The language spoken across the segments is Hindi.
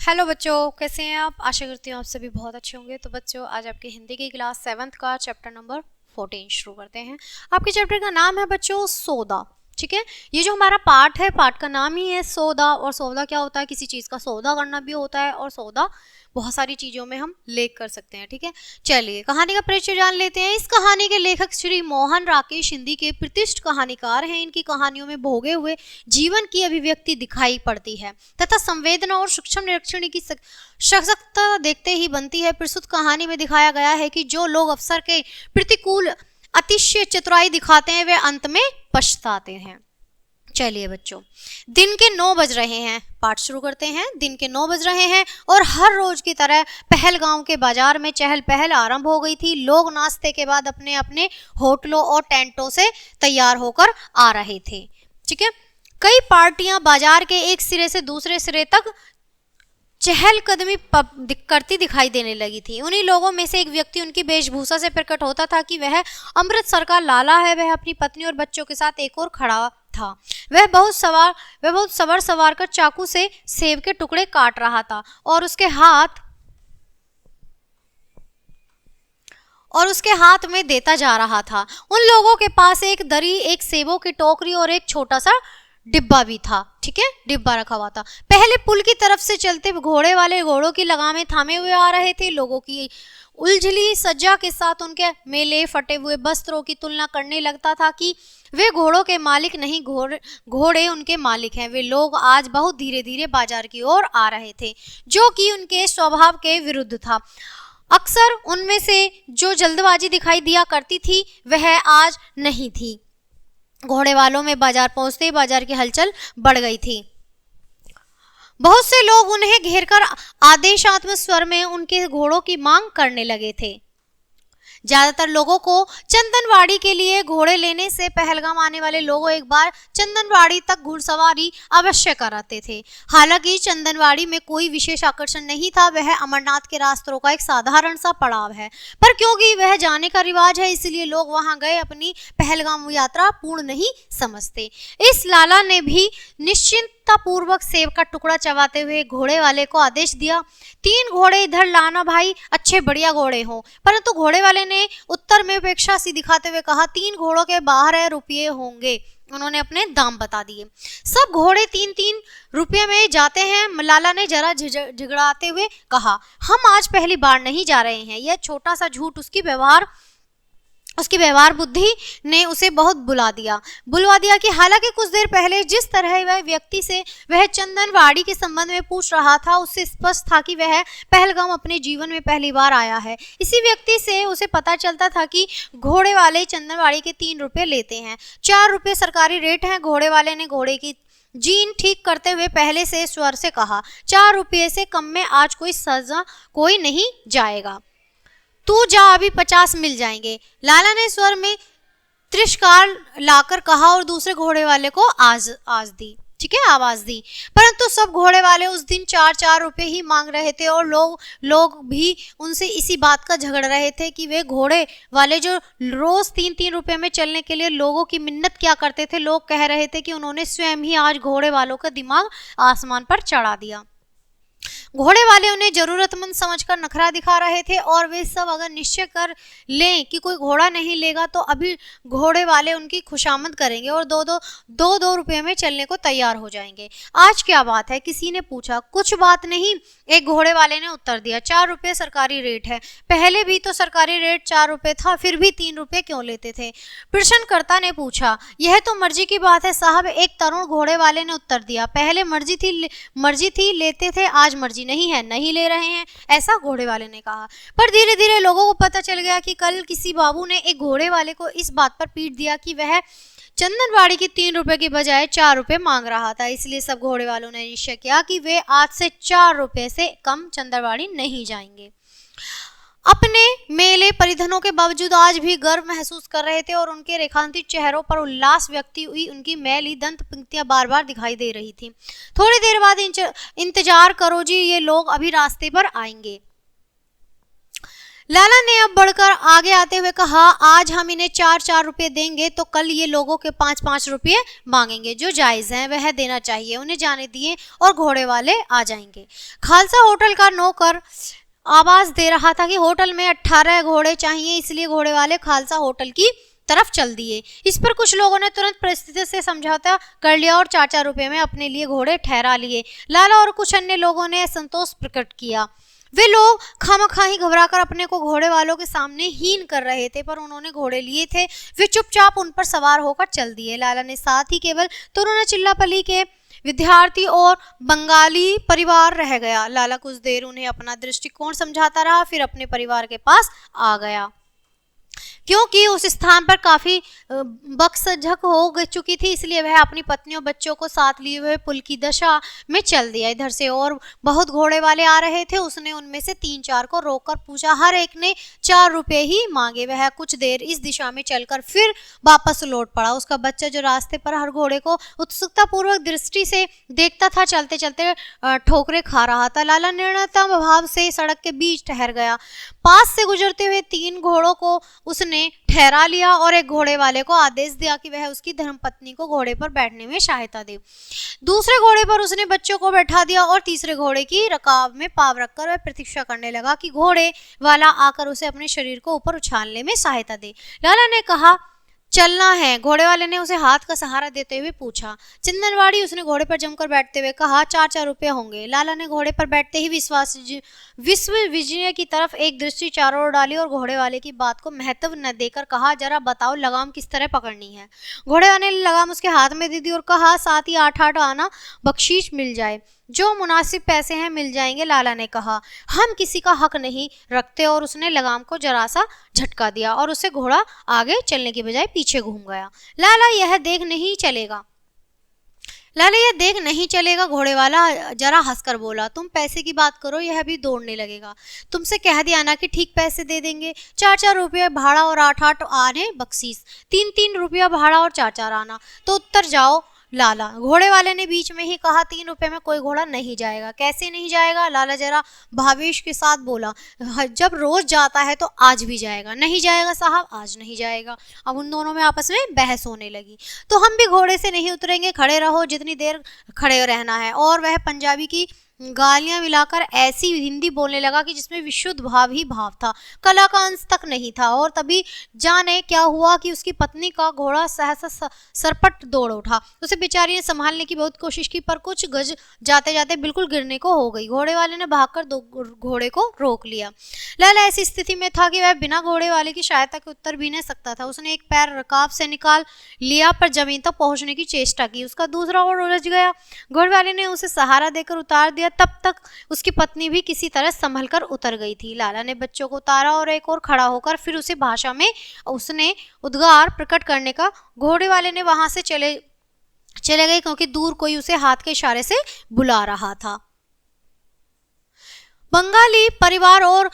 हेलो बच्चों, कैसे हैं आप। आशा करती हूँ आप सभी बहुत अच्छे होंगे। तो बच्चों, आज आपके हिंदी की क्लास 7th का चैप्टर नंबर 14 शुरू करते हैं। आपके चैप्टर का नाम है बच्चों सौदा। ठीक है, ये जो हमारा पार्ट है, पार्ट का नाम ही है सौदा। और सौदा क्या होता है, किसी चीज़ का सौदा करना भी होता है, और सौदा बहुत सारी चीज़ों में हम लेख कर सकते हैं। ठीक है, चलिए कहानी का परिचय जान लेते हैं। इस कहानी के लेखक श्री मोहन राकेश हिंदी के प्रतिष्ठित कहानीकार हैं। इनकी कहानियों में भोगे हुए जीवन की अभिव्यक्ति दिखाई पड़ती है तथा संवेदना और सूक्ष्म निरीक्षण की सशक्तता देखते ही बनती है। प्रस्तुत कहानी में दिखाया गया है कि जो लोग अवसर के प्रतिकूल अतिशय चतुराई दिखाते हैं वे अंत में पछताते हैं। चलिए बच्चों, दिन के 9 बज रहे हैं। पाठ शुरू करते हैं। दिन के 9 बज रहे हैं और हर रोज की तरह पहलगांव के बाजार में चहल पहल आरंभ हो गई थी। लोग नाश्ते के बाद अपने अपने होटलों और टेंटों से तैयार होकर आ रहे थे। ठीक है, कई पार्टियां बाजार के एक सिरे से दूसरे सिरे तक चहलकदमी करती दिखाई देने लगी थी। उन्हीं लोगों में से एक व्यक्ति उनकी वेशभूषा से प्रकट होता था कि वह अमृतसर का लाला है। वह अपनी पत्नी और बच्चों के साथ एक और खड़ा था। वह बहुत सवार कर चाकू से सेब के टुकड़े काट रहा था और उसके हाथ में देता जा रहा था। उन लोगों के पास एक दरी, एक सेबों की टोकरी और एक छोटा सा डिब्बा भी था। ठीक है, डिब्बा रखा हुआ था। पहले पुल की तरफ से चलते घोड़े वाले घोड़ों की लगामें थामे हुए आ रहे थे। लोगों की उलझली सज्जा के साथ उनके मेले फटे हुए वस्त्रों की तुलना करने लगता था कि वे घोड़ों के मालिक नहीं, घोड़े उनके मालिक हैं। वे लोग आज बहुत धीरे धीरे बाजार की ओर आ रहे थे, जो कि उनके स्वभाव के विरुद्ध था। अक्सर उनमें से जो जल्दबाजी दिखाई दिया करती थी वह आज नहीं थी। घोड़े वालों में बाजार पहुंचते ही बाजार की हलचल बढ़ गई थी। बहुत से लोग उन्हें घेरकर आदेशात्मक स्वर में उनके घोड़ों की मांग करने लगे थे। ज्यादातर लोगों को चंदनवाड़ी के लिए घोड़े लेने से पहलगाम आने वाले लोग एक बार चंदनवाड़ी तक घुड़सवारी अवश्य कराते थे। हालांकि चंदनवाड़ी में कोई विशेष आकर्षण नहीं था, वह अमरनाथ के रास्तों का एक साधारण सा पड़ाव है। पर क्योंकि वह जाने का रिवाज है, इसलिए लोग वहां गए अपनी पहलगाम यात्रा पूर्ण नहीं समझते। इस लाला ने भी निश्चिंतता पूर्वक सेब का टुकड़ा चबाते हुए घोड़े वाले को आदेश दिया, 3 घोड़े इधर लाना भाई, अच्छे बढ़िया घोड़े हो। परंतु घोड़े वाले ने उत्तर में उपेक्षा सी दिखाते हुए कहा, 3 घोड़ों के 12 रुपये होंगे। उन्होंने अपने दाम बता दिए। सब घोड़े 3-3 रुपये में जाते हैं। लाला ने जरा झिगड़ाते हुए कहा, हम आज पहली बार नहीं जा रहे हैं। यह छोटा सा झूठ उसकी व्यवहार बुद्धि ने उसे बहुत बुलवा दिया कि हालांकि कुछ देर पहले जिस तरह वह व्यक्ति से वह चंदनवाड़ी के संबंध में पूछ रहा था, उससे स्पष्ट था कि वह पहलगाम अपने जीवन में पहली बार आया है। इसी व्यक्ति से उसे पता चलता था कि घोड़े वाले चंदनवाड़ी के 3 रुपये लेते हैं, 4 रुपये सरकारी रेट है। घोड़े वाले ने घोड़े की जीन ठीक करते हुए पहले से स्वर से कहा, 4 रुपये से कम में आज कोई नहीं जाएगा। तू जा, अभी 50 मिल जाएंगे। लाला ने स्वर में तिरस्कार लाकर कहा और दूसरे घोड़े वाले को आवाज दी। परंतु सब घोड़े वाले उस दिन 4-4 रुपये ही मांग रहे थे और लोग भी उनसे इसी बात का झगड़ रहे थे कि वे घोड़े वाले जो रोज 3-3 रुपये में चलने के लिए लोगों की मिन्नत क्या करते थे। लोग कह रहे थे कि उन्होंने स्वयं ही आज घोड़े वालों का दिमाग आसमान पर चढ़ा दिया। घोड़े वाले उन्हें जरूरतमंद समझकर नखरा दिखा रहे थे और वे सब अगर निश्चय कर लें कि कोई घोड़ा नहीं लेगा तो अभी घोड़े वाले उनकी खुशामद करेंगे और दो रुपये में चलने को तैयार हो जाएंगे। आज क्या बात है, किसी ने पूछा। कुछ बात नहीं, एक घोड़े वाले ने उत्तर दिया, 4 रुपये सरकारी रेट है। पहले भी तो सरकारी रेट 4 रुपये था, फिर भी 3 रुपये क्यों लेते थे। प्रश्नकर्ता ने पूछा। यह तो मर्जी की बात है साहब, एक तरुण घोड़े वाले ने उत्तर दिया। पहले मर्जी थी लेते थे, आज मर्जी नहीं है, नहीं ले रहे हैं, ऐसा घोड़े वाले ने कहा। पर धीरे धीरे लोगों को पता चल गया कि कल किसी बाबू ने एक घोड़े वाले को इस बात पर पीट दिया कि वह चंदनवाड़ी की 3 रुपये की बजाय 4 रुपये मांग रहा था। इसलिए सब घोड़े वालों ने निश्चय किया कि वे आज से 4 रुपये से कम चंदनवाड़ी नहीं जाएंगे। अपने मेले परिधानों के बावजूद आज भी गर्व महसूस कर रहे थे और उनके रेखांकित चेहरों पर उल्लास व्यक्त हुई उनकी मैली दंत पंक्तियां बार बार दिखाई दे रही थी। थोड़ी देर बाद इंतजार करो जी, ये लोग अभी रास्ते पर आएंगे। लाला ने अब बढ़कर आगे आते हुए कहा, आज हम इन्हें 4-4 रुपए देंगे तो कल ये लोगों के 5-5 रुपए मांगेंगे, जो जायज है वह देना चाहिए, उन्हें जाने दिए और घोड़े वाले आ जाएंगे। खालसा होटल का नौकर आवाज दे रहा था कि होटल में 18 घोड़े चाहिए, इसलिए घोड़े वाले खालसा होटल की तरफ चल दिए। इस पर कुछ लोगों ने तुरंत परिस्थिति से समझौता कर लिया और 4-4 रुपए में अपने लिए घोड़े ठहरा लिए। लाला और कुछ अन्य लोगों ने असंतोष प्रकट किया। वे लोग खामखा ही घबराकर अपने को घोड़े वालों के सामने हीन कर रहे थे, पर उन्होंने घोड़े लिए थे, वे चुपचाप उन पर सवार होकर चल दिए। लाला ने साथ ही केवल तिरुचिरापल्ली के विद्यार्थी और बंगाली परिवार रह गया। लाला कुछ देर उन्हें अपना दृष्टिकोण समझाता रहा, फिर अपने परिवार के पास आ गया, क्योंकि उस स्थान पर काफी बकसझक हो चुकी थी, इसलिए वह अपनी पत्नी और बच्चों को साथ लिए हुए पुल की दशा में चल दिया। इधर से और बहुत घोड़े वाले आ रहे थे। उसने उनमें से 3-4 को रोककर पूछा। हर एक ने 4 रुपए ही मांगे। वह कुछ देर इस दिशा में चलकर फिर वापस लौट पड़ा। उसका बच्चा, जो रास्ते पर हर घोड़े को उत्सुकता पूर्वक दृष्टि से देखता था, चलते चलते ठोकरे खा रहा था। लाला निर्णयता भाव से सड़क के बीच ठहर गया। पास से गुजरते हुए 3 घोड़ों को उसने ठहरा लिया और एक घोड़े वाले को आदेश दिया कि वह उसकी धर्मपत्नी को घोड़े पर बैठने में सहायता दे। दूसरे घोड़े पर उसने बच्चों को बैठा दिया और तीसरे घोड़े की रकाब में पांव रखकर वह प्रतीक्षा करने लगा कि घोड़े वाला आकर उसे अपने शरीर को ऊपर उछालने में सहायता दे। लाला ने कहा, चलना है? घोड़े वाले ने उसे हाथ का सहारा देते हुए पूछा। चंदनवाड़ी, उसने घोड़े पर जमकर बैठते हुए कहा। 4-4 रुपए होंगे। लाला ने घोड़े पर बैठते ही विश्व विजय की तरफ एक दृष्टि चारों ओर डाली और घोड़े वाले की बात को महत्व न देकर कहा, जरा बताओ लगाम किस तरह पकड़नी है। घोड़े वाले ने लगाम उसके हाथ में दे दी और कहा, साथ ही 8-8 आना बख्शीश मिल जाए, जो मुनासिब पैसे हैं मिल जाएंगे। लाला ने कहा, हम किसी का हक नहीं रखते, और उसने लगाम को जरा सा झटका दिया और उससे घोड़ा आगे चलने की बजाय पीछे घूम गया। लाला यह देख नहीं चलेगा। घोड़े वाला जरा हंसकर बोला, तुम पैसे की बात करो, यह भी दौड़ने लगेगा। तुमसे कह दिया ना कि ठीक पैसे दे देंगे। 4-4 रुपये भाड़ा और 8-8 आने बख्शीश, 3-3 रुपया भाड़ा और 4-4 आना, तो उत्तर जाओ। लाला, घोड़े वाले ने बीच में ही कहा, 3 रुपए में कोई घोड़ा नहीं जाएगा। कैसे नहीं जाएगा? लाला जरा भावेश के साथ बोला, जब रोज जाता है तो आज भी जाएगा। नहीं जाएगा साहब, आज नहीं जाएगा। अब उन दोनों में आपस में बहस होने लगी। तो हम भी घोड़े से नहीं उतरेंगे, खड़े रहो, जितनी देर खड़े रहना है। और वह पंजाबी की गालियां मिलाकर ऐसी हिंदी बोलने लगा कि जिसमें विशुद्ध भाव ही भाव था, कला का अंश तक नहीं था। और तभी जाने क्या हुआ कि उसकी पत्नी का घोड़ा सहसा सरपट दौड़ उठा। उसे बेचारी ने संभालने की बहुत कोशिश की, पर कुछ गज जाते जाते बिल्कुल गिरने को हो गई। घोड़े वाले ने भागकर घोड़े को रोक लिया। लाला ऐसी स्थिति में था कि वह बिना घोड़े वाले की सहायता के उतर भी नहीं सकता था। उसने एक पैर रकाब से निकाल लिया, पर जमीन तक पहुंचने की चेष्टा की। उसका दूसरा ओर उलझ गया। घोड़े वाले ने उसे सहारा देकर उतार दिया। तब तक उसकी पत्नी भी किसी तरह संभल कर उतर गई थी। लाला ने बच्चों को उतारा और एक और खड़ा होकर फिर उसे भाषा में उसने उद्गार प्रकट करने का। घोड़े वाले ने वहां से चले गए, क्योंकि दूर कोई उसे हाथ के इशारे से बुला रहा था। बंगाली परिवार और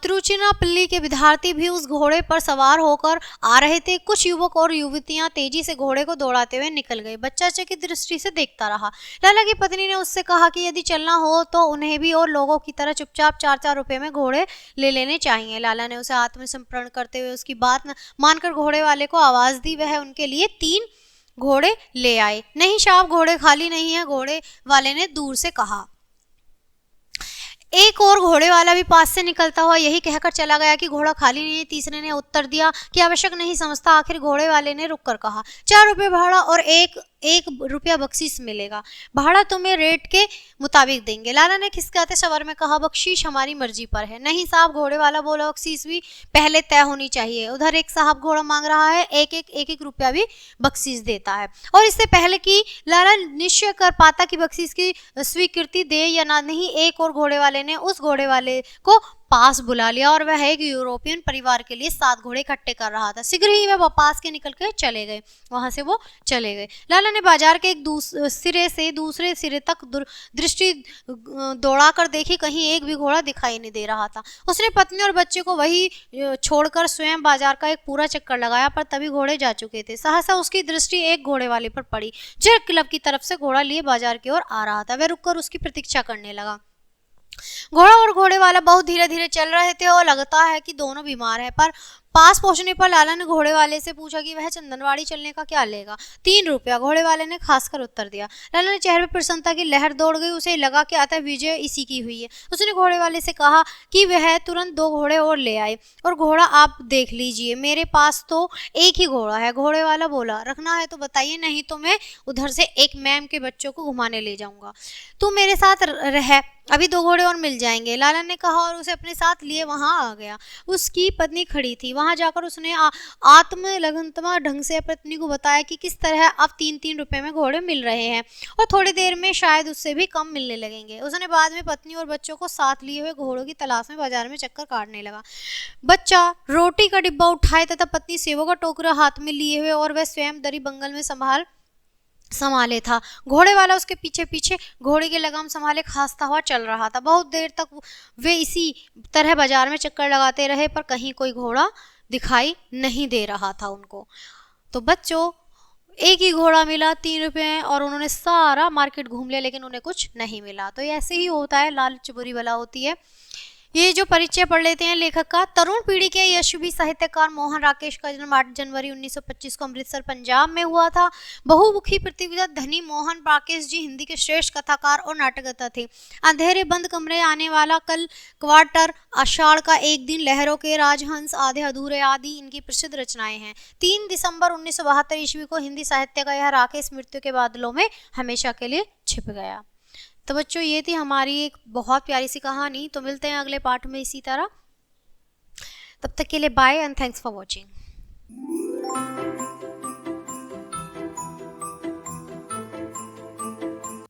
तिरुचिरापल्ली के विद्यार्थी भी उस घोड़े पर सवार होकर आ रहे थे। कुछ युवक और युवतियां तेजी से घोड़े को दौड़ाते हुए निकल गए। बच्चा चकित दृष्टि से देखता रहा। लाला की पत्नी ने उससे कहा कि यदि चलना हो तो उन्हें भी और लोगों की तरह चुपचाप 4-4 रुपए में घोड़े ले लेने चाहिए। लाला ने उसे आत्मसमर्पण करते हुए उसकी बात मानकर घोड़े वाले को आवाज दी। वह उनके लिए 3 घोड़े ले आए। नहीं साहब, घोड़े खाली नहीं है, घोड़े वाले ने दूर से कहा। एक और घोड़े वाला भी पास से निकलता हुआ यही कहकर चला गया कि घोड़ा खाली नहीं है। तीसरे ने उत्तर दिया कि आवश्यक नहीं समझता। आखिर घोड़े वाले ने रुककर कहा, 4 रुपये भाड़ा और 1 रुपया बख्शीश मिलेगा। भाड़ा तुम्हें रेट के मुताबिक देंगे। लाला ने खिसकाते स्वर में कहा, बख्शीश हमारी मर्जी पर है। नहीं साहब, घोड़े वाला बोला, बख्शीश भी पहले तय होनी चाहिए। उधर एक साहब घोड़ा मांग रहा है, एक रुपया भी बख्शीश देता है। और इससे पहले कि लाला निश्चय कर पाता कि बख्शीश की स्वीकृति दे या ना नहीं, एक और घोड़े वाले ने उस घोड़े वाले को पास बुला लिया और वह एक यूरोपियन परिवार के लिए 7 घोड़े इकट्ठे कर रहा था। शीघ्र ही वह पास के निकल के चले गए। वहां से वो चले गए। लाला ने बाजार के एक सिरे से दूसरे सिरे तक दृष्टि दौड़ा कर देखी, कहीं एक भी घोड़ा दिखाई नहीं दे रहा था। उसने पत्नी और बच्चे को वही छोड़कर स्वयं बाजार का एक पूरा चक्कर लगाया, पर तभी घोड़े जा चुके थे। सहसा उसकी दृष्टि एक घोड़े वाले पर पड़ी, जो क्लब की तरफ से घोड़ा लिए बाजार की ओर आ रहा था। वह रुककर उसकी प्रतीक्षा करने लगा। घोड़ा और घोड़े वाला बहुत धीरे धीरे चल रहे थे और लगता है कि दोनों बीमार हैं। पर पास पहुंचने पर लाला ने घोड़े वाले से पूछा कि वह चंदनवाड़ी चलने का क्या लेगा। 3 रुपया, घोड़े वाले ने खासकर उत्तर दिया। लाला ने चेहरे पर प्रसन्नता की लहर दौड़ गई, उसे लगा कि अतः विजय इसी की हुई है। उसने घोड़े वाले से कहा कि वह तुरंत 2 घोड़े और ले आए और घोड़ा आप देख लीजिए, मेरे पास तो एक ही घोड़ा है। घोड़े वाला बोला, रखना है तो बताइए, नहीं तो मैं उधर से एक मैम के बच्चों को घुमाने ले जाऊंगा। तू मेरे साथ रह, अभी 2 घोड़े और मिल जाएंगे, लाला ने कहा और उसे अपने साथ लिए वहां आ गया। उसकी पत्नी खड़ी थी। वहां जाकर उसने आत्मलघनतमा ढंग से पत्नी को बताया कि किस तरह अब 3-3 रुपए में घोड़े मिल रहे हैं और थोड़ी देर में शायद उससे भी कम मिलने लगेंगे। उसने बाद में पत्नी और बच्चों को साथ लिए हुए घोड़ों की तलाश में बाजार में चक्कर काटने लगा। बच्चा रोटी का डिब्बा उठाए तथा पत्नी सेवों का टोकरा हाथ में लिए हुए और वह स्वयं दरी बंगल में संभाले था। घोड़े वाला उसके पीछे पीछे घोड़े की लगाम संभाले खांसता हुआ चल रहा था। बहुत देर तक वे इसी तरह बाजार में चक्कर लगाते रहे पर कहीं कोई घोड़ा दिखाई नहीं दे रहा था उनको। तो बच्चों, एक ही घोड़ा मिला, 3 रुपए, और उन्होंने सारा मार्केट घूम लिया लेकिन उन्हें कुछ नहीं मिला। तो ऐसे ही होता है, लालच बुरी बला होती है। ये जो परिचय पढ़ लेते हैं लेखक का। तरुण पीढ़ी के यशस्वी साहित्यकार मोहन राकेश का जन्म 8 जनवरी 1925 को अमृतसर पंजाब में हुआ था। बहुमुखी प्रतिभा धनी मोहन राकेश जी हिंदी के श्रेष्ठ कथाकार और नाटककर्ता थे। अंधेरे बंद कमरे आने वाला, कल क्वार्टर, आषाढ़ का एक दिन, लहरों के राजहंस, आधे अधूरे आदि इनकी प्रसिद्ध रचनाएं हैं। 3 दिसंबर 1972 ईस्वी को हिंदी साहित्य का यह राकेश मृत्यु के बादलों में हमेशा के लिए छिप गया। तो बच्चों, ये थी हमारी एक बहुत प्यारी सी कहानी। तो मिलते हैं अगले पार्ट में इसी तरह। तब तक के लिए bye and thanks for watching.